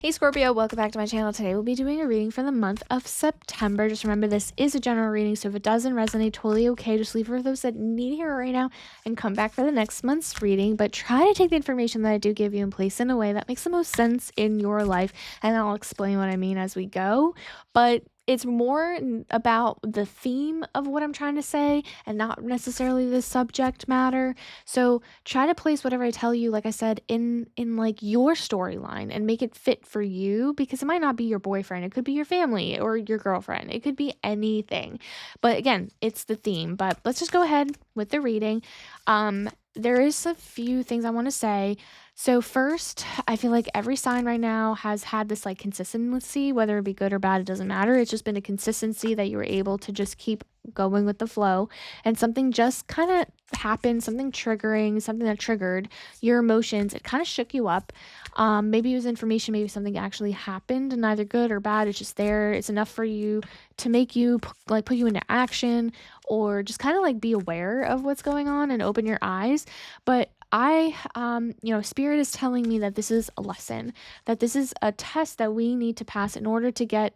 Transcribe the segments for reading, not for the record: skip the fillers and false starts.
Hey Scorpio, welcome back to my channel. Today we'll be doing a reading for the month of September. Just remember this is a general reading, so if it doesn't resonate, totally okay. Just leave it for those that need to hear it right now and come back for the next month's reading. But try to take the information that I do give you and place in a way that makes the most sense in your life. And I'll explain what I mean as we go. But it's more about the theme of what I'm trying to say and not necessarily the subject matter. So try to place whatever I tell you, like I said, in like your storyline and make it fit for you, because it might not be your boyfriend. It could be your family or your girlfriend. It could be anything. But again, it's the theme. But let's just go ahead with the reading. There is a few things I want to say. So first, I feel like every sign right now has had this like consistency, whether it be good or bad, it doesn't matter. It's just been a consistency that you were able to just keep going with the flow, and something just kind of happened, something triggering, something that triggered your emotions. It kind of shook you up. Maybe it was information, maybe something actually happened, and neither good or bad. It's just there. It's enough for you to make you like put you into action, or just kind of like be aware of what's going on and open your eyes. But Spirit is telling me that this is a lesson, that this is a test that we need to pass in order to get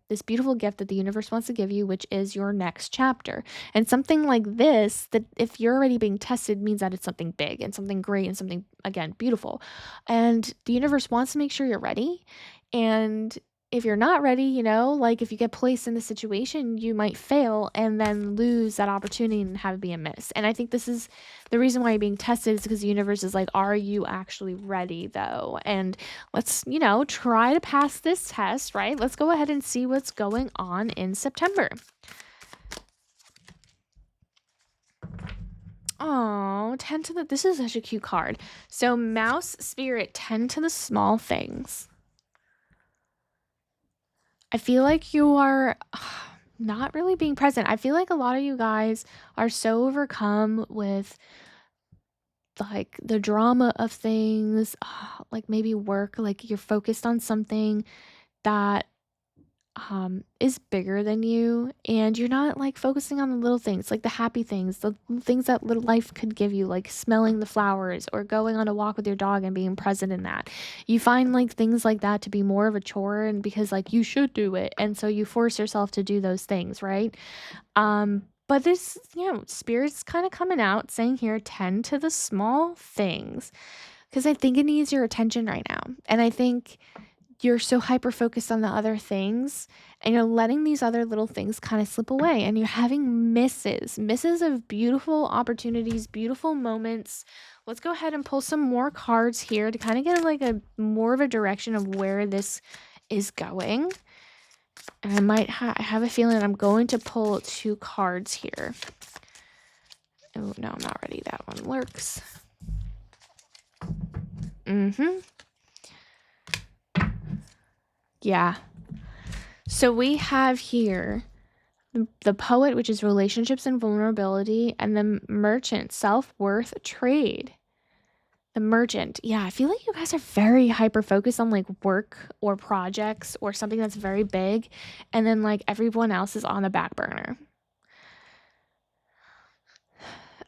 this beautiful gift that the universe wants to give you, which is your next chapter. And something like this, that if you're already being tested, means that it's something big and something great and something, again, beautiful. And the universe wants to make sure you're ready. And if you're not ready, like if you get placed in the situation, you might fail and then lose that opportunity and have it be a miss. And I think this is the reason why you're being tested, is because the universe is like, are you actually ready though? And let's, try to pass this test, right? Let's go ahead and see what's going on in September. Oh, tend to this is such a cute card. So Mouse Spirit, tend to the small things. I feel like you are not really being present. I feel like a lot of you guys are so overcome with like the drama of things, like maybe work, like you're focused on something that is bigger than you, and you're not like focusing on the little things, like the happy things, the things that little life could give you, like smelling the flowers or going on a walk with your dog and being present in that. You find like things like that to be more of a chore, and because like you should do it, and so you force yourself to do those things, right? But this, spirit's kind of coming out saying here, tend to the small things, because I think it needs your attention right now. And I think you're so hyper focused on the other things, and you're letting these other little things kind of slip away, and you're having misses of beautiful opportunities, beautiful moments. Let's go ahead and pull some more cards here to kind of get like a more of a direction of where this is going. And I might I have a feeling I'm going to pull 2 cards here. Oh no, I'm not ready. That one works. Yeah. So we have here the Poet, which is relationships and vulnerability, and the Merchant, self-worth, trade. The Merchant. Yeah, I feel like you guys are very hyper focused on like work or projects or something that's very big, and then like everyone else is on the back burner.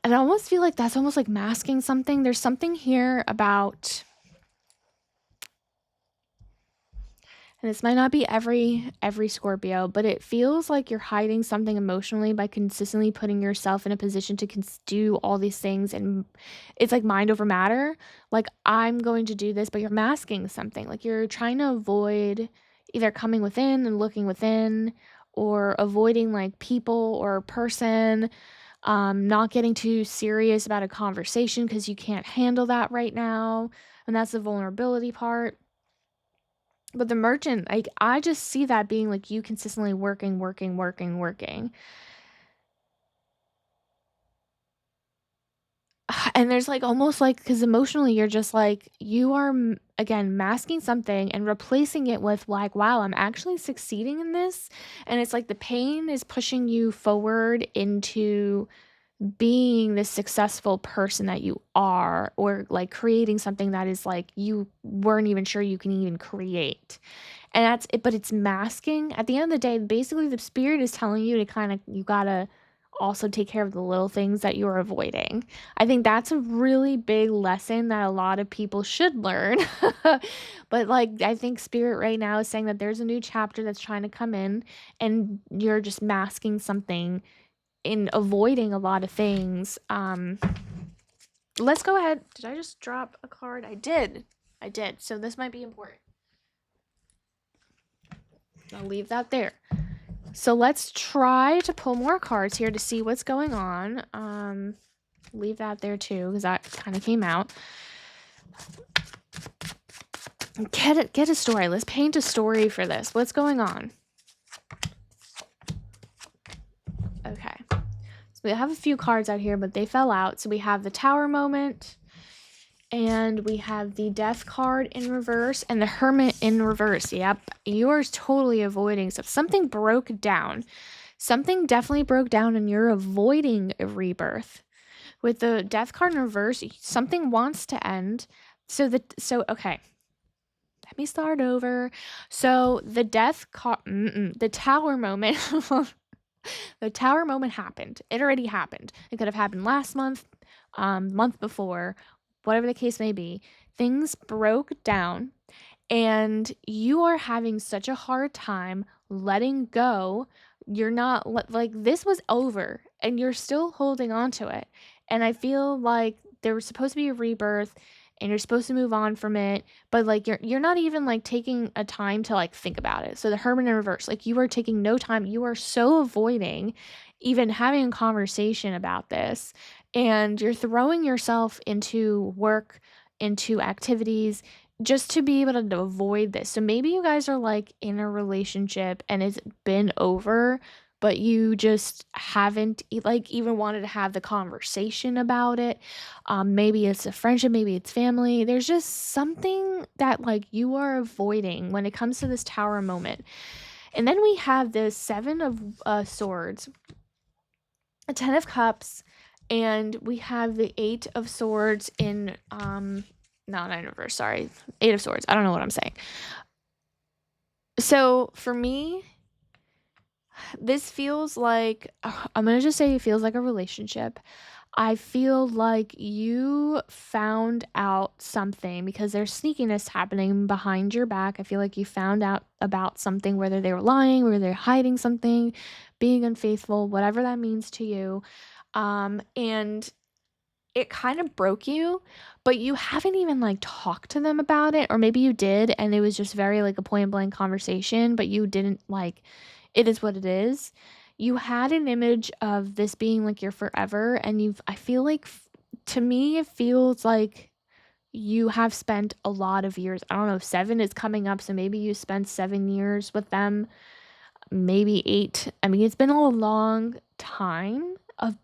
And I almost feel like that's almost like masking something. There's something here about, and this might not be every Scorpio, but it feels like you're hiding something emotionally by consistently putting yourself in a position to do all these things, and it's like mind over matter. Like, I'm going to do this, but you're masking something. Like, you're trying to avoid either coming within and looking within, or avoiding like people or a person, not getting too serious about a conversation because you can't handle that right now, and that's the vulnerability part. But the Merchant, like, I just see that being like you consistently working. And there's like almost like, because emotionally you're just like, you are again masking something and replacing it with like, wow, I'm actually succeeding in this. And it's like the pain is pushing you forward into being the successful person that you are, or like creating something that is like you weren't even sure you can even create. And that's it, but it's masking. At the end of the day, basically the spirit is telling you to kind of, you gotta also take care of the little things that you're avoiding. I think that's a really big lesson that a lot of people should learn. But like, I think Spirit right now is saying that there's a new chapter that's trying to come in, and you're just masking something in avoiding a lot of things. Let's go ahead. Did I just drop a card? I did. So this might be important. I'll leave that there. So let's try to pull more cards here to see what's going on. Leave that there too, because that kind of came out. Get a story. Let's paint a story for this. What's going on? Okay. So we have a few cards out here, but they fell out. So we have the Tower moment, and we have the Death card in reverse, and the Hermit in reverse. Yep, you're totally avoiding stuff. Something broke down. Something definitely broke down, and you're avoiding a rebirth. With the Death card in reverse, something wants to end. Okay. Let me start over. So the Death card, the Tower moment, the Tower moment happened. It already happened. It could have happened last month, month before, whatever the case may be. Things broke down, and you are having such a hard time letting go. You're not like, this was over, and you're still holding on to it. And I feel like there was supposed to be a rebirth, and you're supposed to move on from it, but like you're not even like taking a time to like think about it. So the Hermit in reverse, like you are taking no time. You are so avoiding even having a conversation about this, and you're throwing yourself into work, into activities, just to be able to avoid this. So maybe you guys are like in a relationship and it's been over, but you just haven't like even wanted to have the conversation about it. Maybe it's a friendship, maybe it's family. There's just something that like you are avoiding when it comes to this Tower moment. And then we have the Seven of Swords, a Ten of Cups, and we have the Eight of Swords in not Nine of Reverse, sorry, Eight of Swords. I don't know what I'm saying. So for me, this feels like, I'm gonna just say it feels like a relationship. I feel like you found out something, because there's sneakiness happening behind your back. I feel like you found out about something, whether they were lying, whether they're hiding something, being unfaithful, whatever that means to you. And it kind of broke you, but you haven't even like talked to them about it, or maybe you did and it was just very like a point blank conversation, but you didn't like, it is what it is. You had an image of this being like your forever, and I feel like to me it feels like you have spent a lot of years. I don't know if 7 is coming up, so maybe you spent 7 years with them, maybe 8. I mean, it's been a long time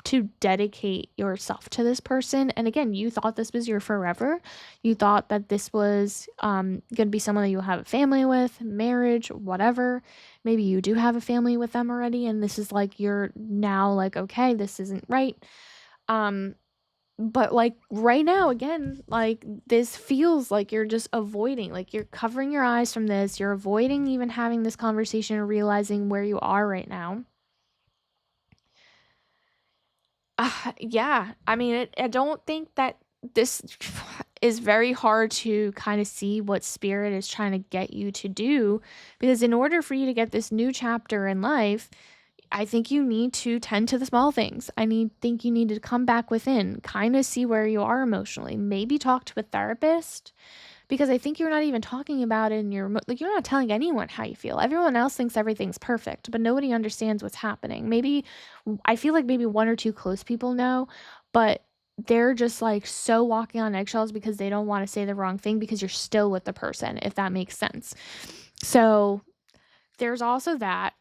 to dedicate yourself to this person. And again, you thought this was your forever. You thought that this was going to be someone that you'll have a family with, marriage, whatever. Maybe you do have a family with them already, and this is like, you're now like, okay, this isn't right. But like right now, again, like this feels like you're just avoiding, like you're covering your eyes from this. You're avoiding even having this conversation or realizing where you are right now. Yeah, I mean, I don't think that this is very hard to kind of see what Spirit is trying to get you to do, because in order for you to get this new chapter in life, I think you need to tend to the small things. Think you need to come back within, kind of see where you are emotionally, maybe talk to a therapist, because I think you're not even talking about it in like, you're not telling anyone how you feel. Everyone else thinks everything's perfect, but nobody understands what's happening. Maybe, I feel like maybe 1 or 2 close people know, but they're just like so walking on eggshells because they don't want to say the wrong thing, because you're still with the person, if that makes sense. So there's also that.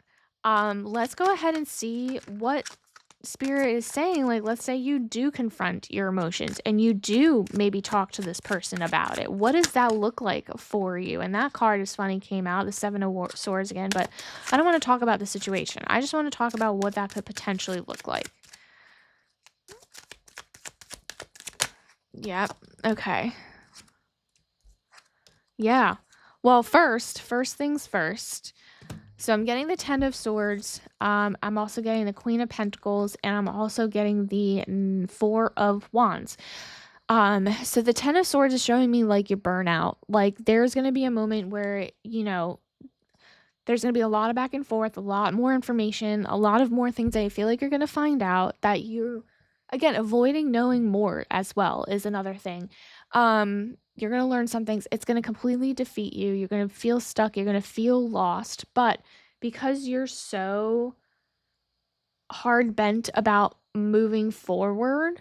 Let's go ahead and see what Spirit is saying. Like, let's say you do confront your emotions and you do maybe talk to this person about it. What does that look like for you? And that card is funny, came out, the Seven of Swords again, but I don't want to talk about the situation. I just want to talk about what that could potentially look like. Yep. Okay. Yeah. Well, first things first. So I'm getting the Ten of Swords. I'm also getting the Queen of Pentacles, and I'm also getting the Four of Wands. So the Ten of Swords is showing me like your burnout. Like there's gonna be a moment where, there's going to be a lot of back and forth, a lot more information, a lot of more things that I feel like you're going to find out that you're, again, avoiding knowing more as well is another thing. You're going to learn some things. It's going to completely defeat you. You're going to feel stuck. You're going to feel lost. But because you're so hard bent about moving forward,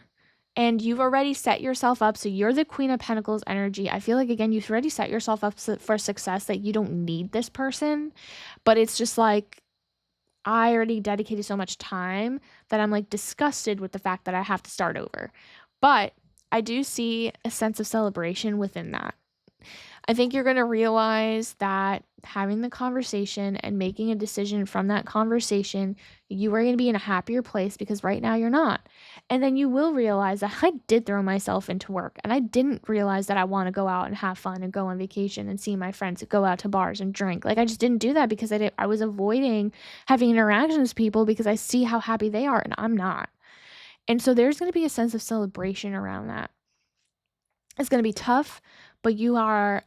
and you've already set yourself up, so you're the Queen of Pentacles energy. I feel like, again, you've already set yourself up for success, that you don't need this person. But it's just like, I already dedicated so much time that I'm like disgusted with the fact that I have to start over. But I do see a sense of celebration within that. I think you're going to realize that having the conversation and making a decision from that conversation, you are going to be in a happier place, because right now you're not. And then you will realize that I did throw myself into work, and I didn't realize that I want to go out and have fun and go on vacation and see my friends, go out to bars and drink. Like I just didn't do that because I was avoiding having interactions with people because I see how happy they are and I'm not. And so there's going to be a sense of celebration around that. It's going to be tough, but you are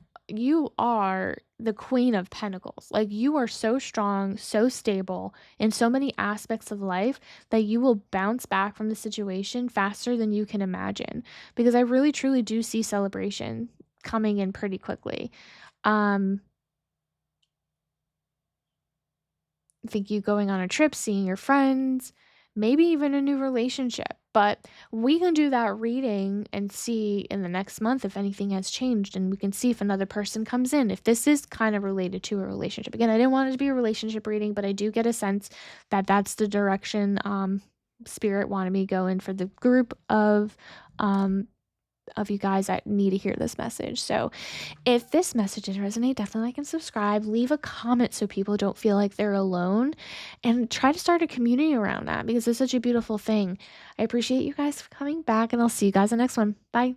the Queen of Pentacles. Like you are so strong, so stable in so many aspects of life that you will bounce back from the situation faster than you can imagine, because I really truly do see celebration coming in pretty quickly. I think you going on a trip, seeing your friends, maybe even a new relationship. But we can do that reading and see in the next month if anything has changed, and we can see if another person comes in, if this is kind of related to a relationship. Again, I didn't want it to be a relationship reading, but I do get a sense that that's the direction Spirit wanted me to go in for the group of you guys that need to hear this message. So if this message did resonate, definitely like and subscribe. Leave a comment so people don't feel like they're alone, and try to start a community around that, because it's such a beautiful thing. I appreciate you guys for coming back, and I'll see you guys in the next one. Bye.